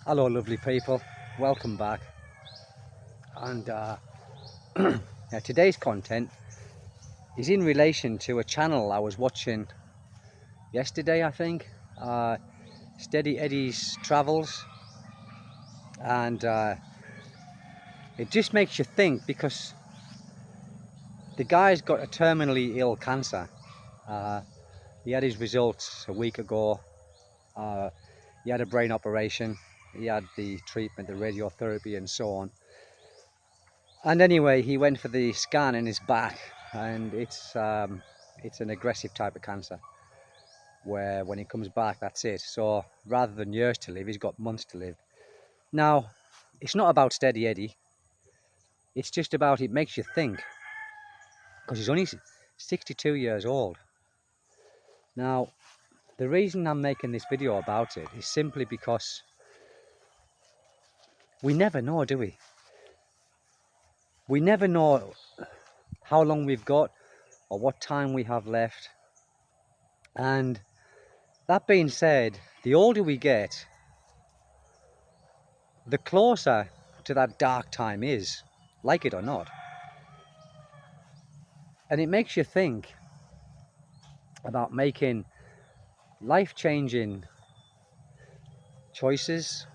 Hello lovely people, welcome back. And now today's content is in relation to a channel I was watching yesterday, I think, Steady Eddie's Travels. And it just makes you think, because the guy's got a terminally ill cancer. He had his results a week ago. He had a brain operation, he had the treatment, the radiotherapy and so on. And anyway, he went for the scan in his back, and it's an aggressive type of cancer where when he comes back, that's it. So rather than years to live, he's got months to live. Now, it's not about Steady Eddie. It's just about, it makes you think, because he's only 62 years old. Now, the reason I'm making this video about it is simply because we never know, do we? We never know how long we've got or what time we have left. And that being said, the older we get, the closer to that dark time is, like it or not. And it makes you think about making life-changing choices,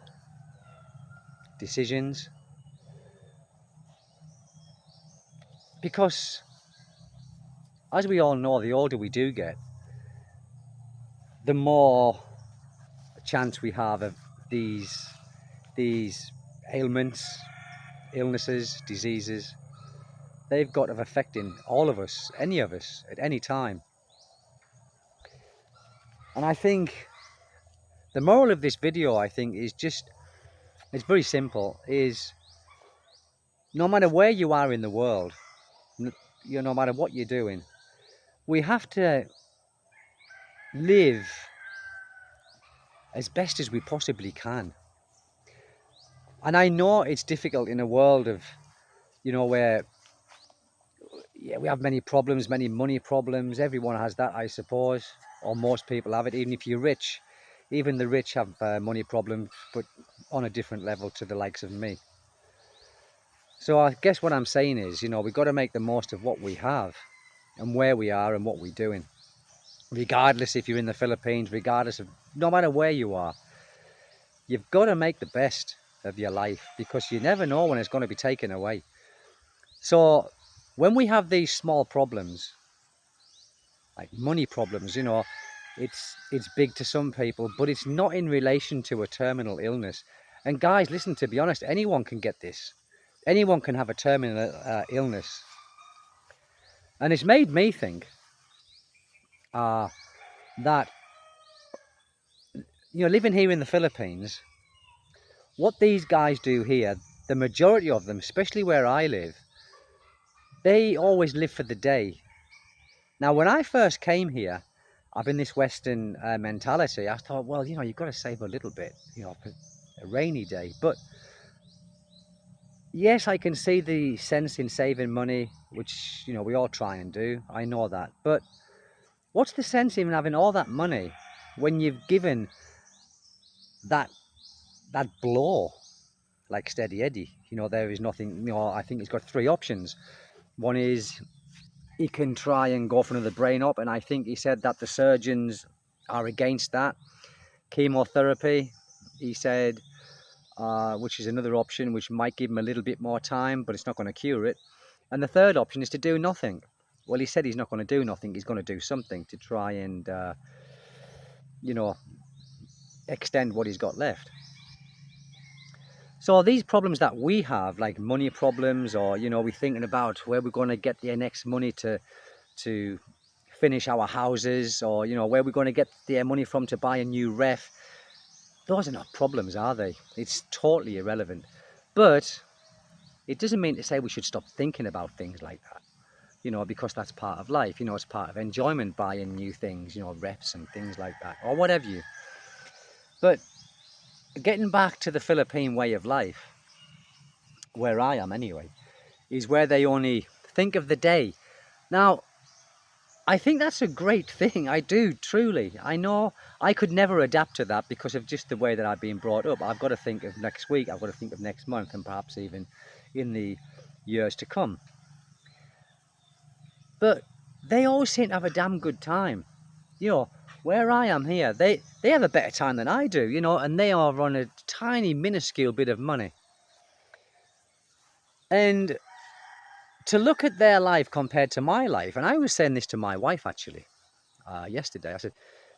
decisions, because as we all know, the older we do get, the more chance we have of these ailments, illnesses, diseases. They've got of affecting all of us, any of us, at any time. And I think the moral of this video, I think, is just, it's very simple, is no matter where you are in the world, no matter what you're doing, we have to live as best as we possibly can. And I know it's difficult in a world of, where we have many problems, many money problems. Everyone has that, I suppose, or most people have it. Even if you're rich, even the rich have money problems, but on a different level to the likes of me. So I guess what I'm saying is, we've got to make the most of what we have and where we are and what we're doing. Regardless if you're in the Philippines, regardless of, no matter where you are, you've got to make the best of your life, because you never know when it's going to be taken away. So when we have these small problems, like money problems, it's big to some people, but it's not in relation to a terminal illness. And guys, listen, to be honest, anyone can get this. Anyone can have a terminal illness. And it's made me think that, living here in the Philippines, what these guys do here, the majority of them, especially where I live, they always live for the day. Now, when I first came here, having this Western mentality, I thought, well, you've got to save a little bit, for a rainy day. But yes, I can see the sense in saving money, which, we all try and do. I know that. But what's the sense in having all that money when you've given that blow, like Steady Eddie? There is nothing, I think he's got three options. One is he can try and go for another brain op, and I think he said that the surgeons are against that. Chemotherapy, he said, which is another option, which might give him a little bit more time, but it's not going to cure it. And the third option is to do nothing. Well, he said he's not going to do nothing, he's going to do something to try and, extend what he's got left. So these problems that we have, like money problems, or, we're thinking about where we're going to get the next money to finish our houses, or, where we're going to get the money from to buy a new ref. Those are not problems, are they? It's totally irrelevant. But it doesn't mean to say we should stop thinking about things like that, because that's part of life. It's part of enjoyment, buying new things, refs and things like that, or whatever you. But getting back to the Philippine way of life, where I am anyway, is where they only think of the day. Now, I think that's a great thing. I do, truly. I know I could never adapt to that because of just the way that I've been brought up. I've got to think of next week, I've got to think of next month, and perhaps even in the years to come. But they always seem to have a damn good time. You know, where I am here, they have a better time than I do, you know, and they are on a tiny, minuscule bit of money. And to look at their life compared to my life, and I was saying this to my wife actually yesterday, I said,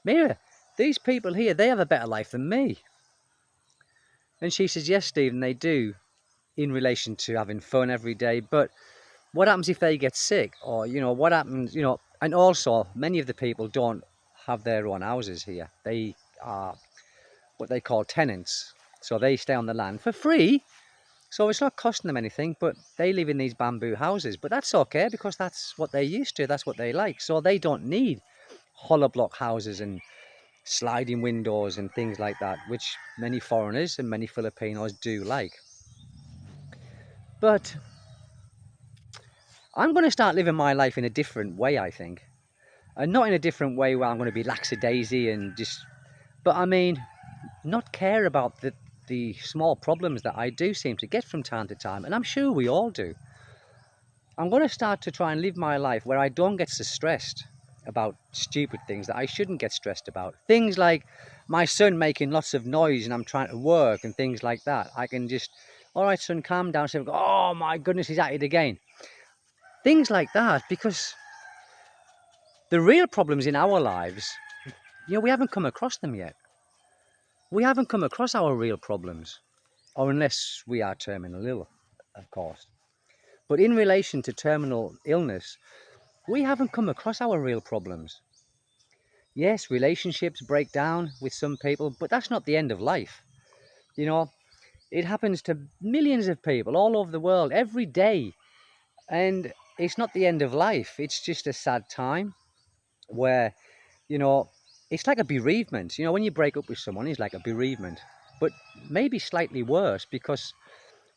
Mira, these people here, they have a better life than me. And she says, yes, Stephen, they do, in relation to having fun every day. But what happens if they get sick? Or, you know, what happens, you know, and also many of the people don't have their own houses here. They are what they call tenants. So they stay on the land for free. So it's not costing them anything, but they live in these bamboo houses. But that's okay because that's what they're used to. That's what they like. So they don't need hollow block houses and sliding windows and things like that, which many foreigners and many Filipinos do like. But I'm going to start living my life in a different way, I think. And not in a different way where I'm going to be lackadaisy and just, but I mean, not care about the small problems that I do seem to get from time to time. And I'm sure we all do. I'm going to start to try and live my life where I don't get so stressed about stupid things that I shouldn't get stressed about. Things like my son making lots of noise and I'm trying to work and things like that. I can just, all right, son, calm down. So, oh my goodness, he's at it again. Things like that, because the real problems in our lives, you know, we haven't come across them yet. We haven't come across our real problems, or unless we are terminal ill, of course. But in relation to terminal illness, we haven't come across our real problems. Yes, relationships break down with some people, but that's not the end of life. You know, it happens to millions of people all over the world every day. And it's not the end of life. It's just a sad time where, you know, it's like a bereavement. You know, when you break up with someone, it's like a bereavement. But maybe slightly worse, because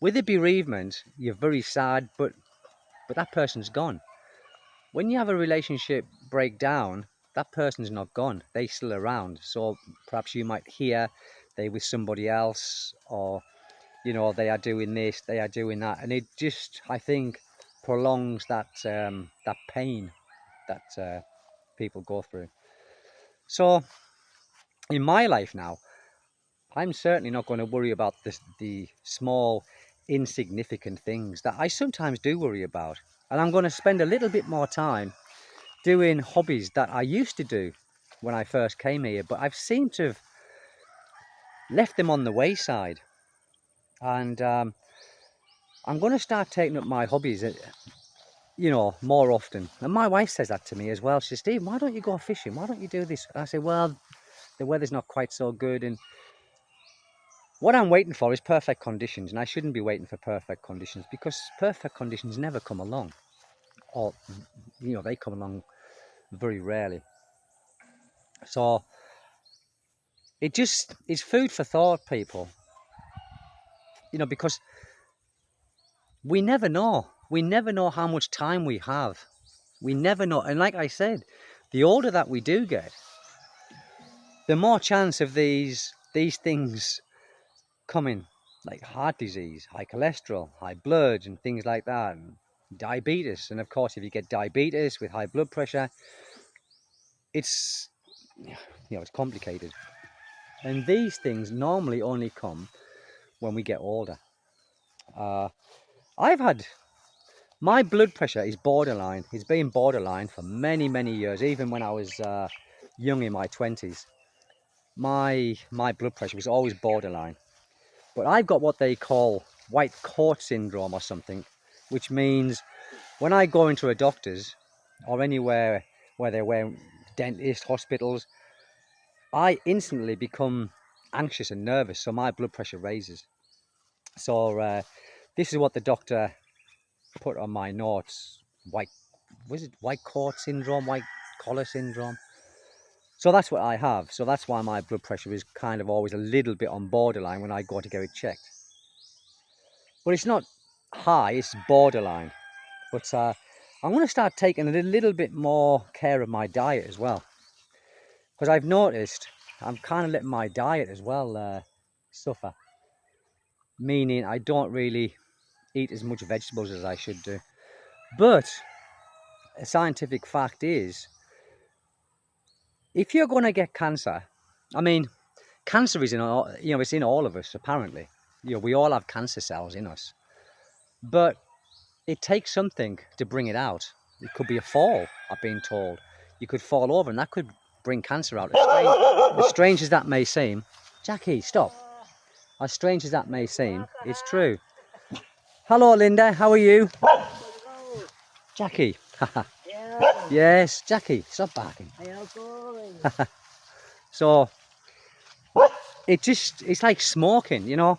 with a bereavement, you're very sad, but that person's gone. When you have a relationship break down, that person's not gone. They're still around. So perhaps you might hear they're with somebody else, or, you know, they are doing this, they are doing that. And it just, I think, prolongs that that pain that people go through. So in my life now, I'm certainly not going to worry about the small, insignificant things that I sometimes do worry about. And I'm going to spend a little bit more time doing hobbies that I used to do when I first came here, but I've seemed to have left them on the wayside. And I'm going to start taking up my hobbies, you know, more often. And my wife says that to me as well. She says, Steve, why don't you go fishing? Why don't you do this? And I say, well, the weather's not quite so good. And what I'm waiting for is perfect conditions. And I shouldn't be waiting for perfect conditions, because perfect conditions never come along. Or, you know, they come along very rarely. So it just is food for thought, people. You know, because we never know. We never know how much time we have. We never know. And like I said, the older that we do get, the more chance of these things coming, like heart disease, high cholesterol, high blood, and things like that, and diabetes. And of course, if you get diabetes with high blood pressure, it's, you know, it's complicated. And these things normally only come when we get older. I've had, my blood pressure is borderline. It's been borderline for many, many years. Even when I was young, in my 20s, my blood pressure was always borderline. But I've got what they call white coat syndrome or something, which means when I go into a doctor's or anywhere where they're wearing dentists, hospitals, I instantly become anxious and nervous, so my blood pressure raises. So this is what the doctor put on my notes: white coat syndrome, white collar syndrome. So that's what I have. So that's why my blood pressure is kind of always a little bit on borderline when I go to get it checked. But it's not high, it's borderline. But I'm going to start taking a little bit more care of my diet as well, because I've noticed I'm kind of letting my diet as well suffer, meaning I don't really eat as much vegetables as I should do. But a scientific fact is, if you're going to get cancer, I mean, cancer is in all, it's in all of us apparently. We all have cancer cells in us, but it takes something to bring it out. It could be a fall, I've been told. You could fall over and that could bring cancer out. As strange as that may seem, Jackie, stop. As strange as that may seem, it's true. Hello, Linda, how are you? Jackie. Yes, Jackie, stop barking. So, it's like smoking,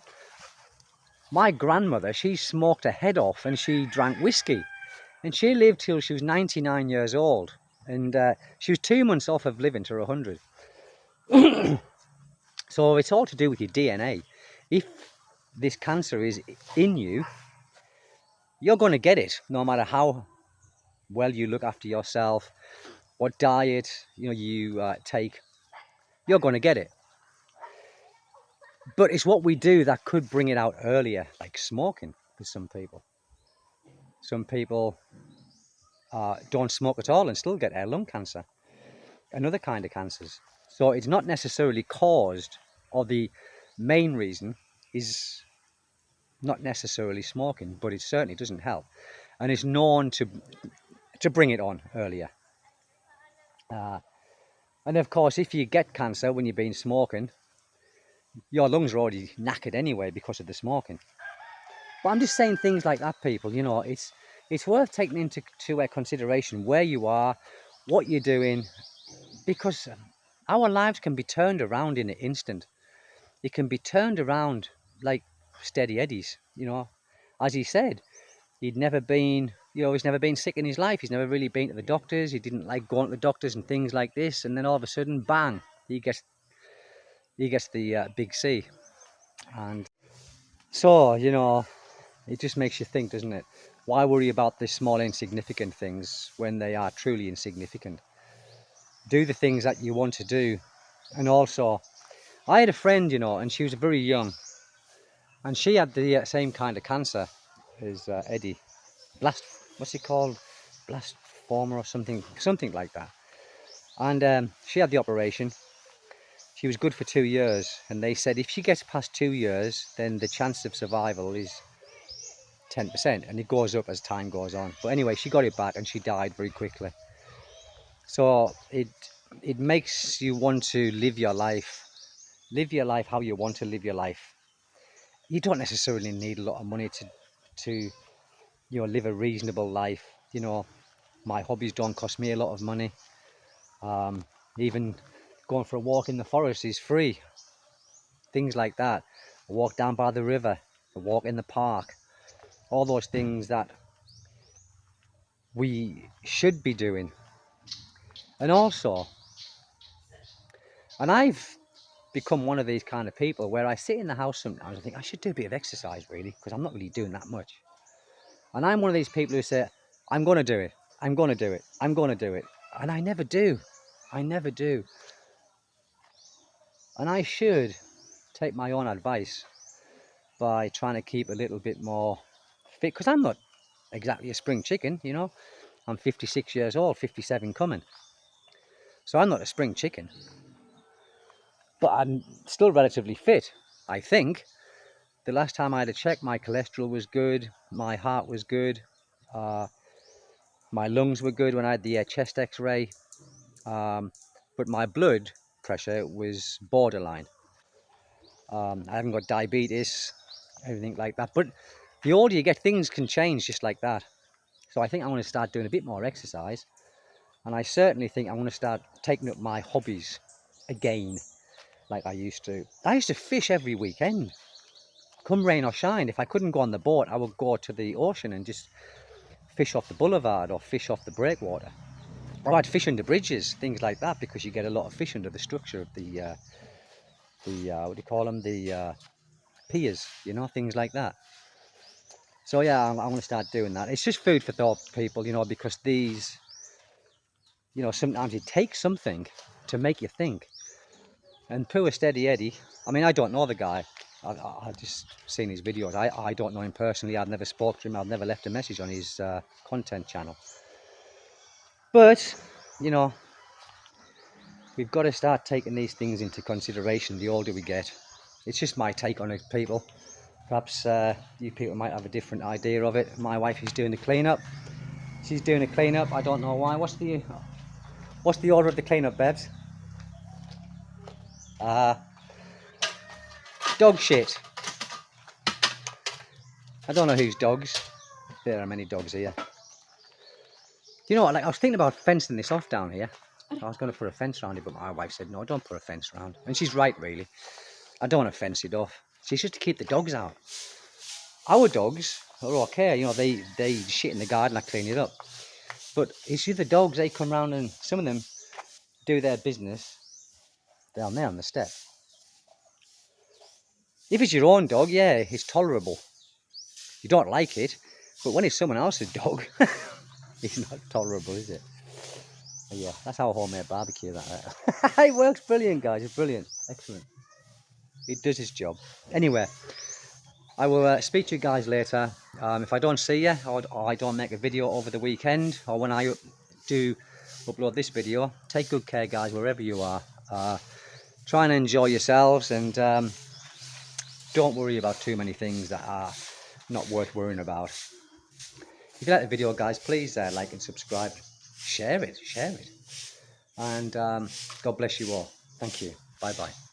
My grandmother, she smoked her head off and she drank whiskey. And she lived till she was 99 years old. And she was 2 months off of living to 100. So it's all to do with your DNA. If this cancer is in you, you're going to get it, no matter how well you look after yourself, what diet you take, you're going to get it. But it's what we do that could bring it out earlier, like smoking for some people. Some people don't smoke at all and still get lung cancer and other kind of cancers. So it's not necessarily caused, or the main reason is not necessarily smoking, but it certainly doesn't help. And it's known to bring it on earlier. And of course, if you get cancer when you've been smoking, your lungs are already knackered anyway because of the smoking. But I'm just saying things like that, people, it's worth taking into consideration where you are, what you're doing, because our lives can be turned around in an instant. It can be turned around like steady eddies, As he said, he's never been sick in his life. He's never really been to the doctors. He didn't like going to the doctors and things like this. And then all of a sudden, bang, he gets the big C. And so, it just makes you think, doesn't it? Why worry about the small insignificant things when they are truly insignificant? Do the things that you want to do. And also, I had a friend, and she was very young, and she had the same kind of cancer as Eddie. What's it called? Blastforma or something like that. And she had the operation. She was good for 2 years, and they said if she gets past 2 years, then the chance of survival is 10%, and it goes up as time goes on. But anyway, she got it back, and she died very quickly. So it makes you want to live your life how you want to live your life. You don't necessarily need a lot of money to live a reasonable life. My hobbies don't cost me a lot of money. Even going for a walk in the forest is free. Things like that. A walk down by the river, a walk in the park, all those things that we should be doing. And I've become one of these kind of people where I sit in the house sometimes and think I should do a bit of exercise really, because I'm not really doing that much. And I'm one of these people who say, I'm going to do it, I'm going to do it, I'm going to do it. And I never do. And I should take my own advice by trying to keep a little bit more fit, because I'm not exactly a spring chicken, I'm 56 years old, 57 coming. So I'm not a spring chicken. But I'm still relatively fit, I think. The last time I had a check, my cholesterol was good, my heart was good, my lungs were good when I had the chest x-ray, but my blood pressure was borderline. I haven't got diabetes, everything like that. But the older you get, things can change just like that. So I think I'm going to start doing a bit more exercise. And I certainly think I'm going to start taking up my hobbies again, like I used to. I used to fish every weekend, come rain or shine. If I couldn't go on the boat, I would go to the ocean and just fish off the boulevard or fish off the breakwater. Or I'd fish under bridges, things like that, because you get a lot of fish under the structure of the what do you call them? The piers, things like that. So yeah, I'm going to start doing that. It's just food for thought, people, you know, because these, you know, sometimes it takes something to make you think. And poor Steady Eddie, I mean, I don't know the guy. I've just seen his videos. I don't know him personally. I've never spoke to him. I've never left a message on his content channel. But, you know, we've got to start taking these things into consideration the older we get. It's just my take on it, people. Perhaps you people might have a different idea of it. My wife is doing the cleanup. She's doing a cleanup. I don't know why. What's the order of the cleanup, Bebs? Dog shit. I don't know whose dogs. There are many dogs here. You know what? Like, I was thinking about fencing this off down here. I was going to put a fence around it, but my wife said, no, don't put a fence around. And she's right, really. I don't want to fence it off. It's just to keep the dogs out. Our dogs are okay. You know, they shit in the garden, I clean it up. But it's the dogs, they come round and some of them do their business down there on the step. If it's your own dog, yeah, it's tolerable. You don't like it, but when it's someone else's dog, it's not tolerable, is it? But yeah, that's our homemade barbecue. That it works brilliant, guys. It's brilliant, excellent. It does its job. Anyway, I will speak to you guys later. If I don't see you, or I don't make a video over the weekend, or when I do upload this video, take good care, guys, wherever you are. Try and enjoy yourselves, and don't worry about too many things that are not worth worrying about. If you like the video, guys, please like and subscribe. Share it. And God bless you all. Thank you. Bye-bye.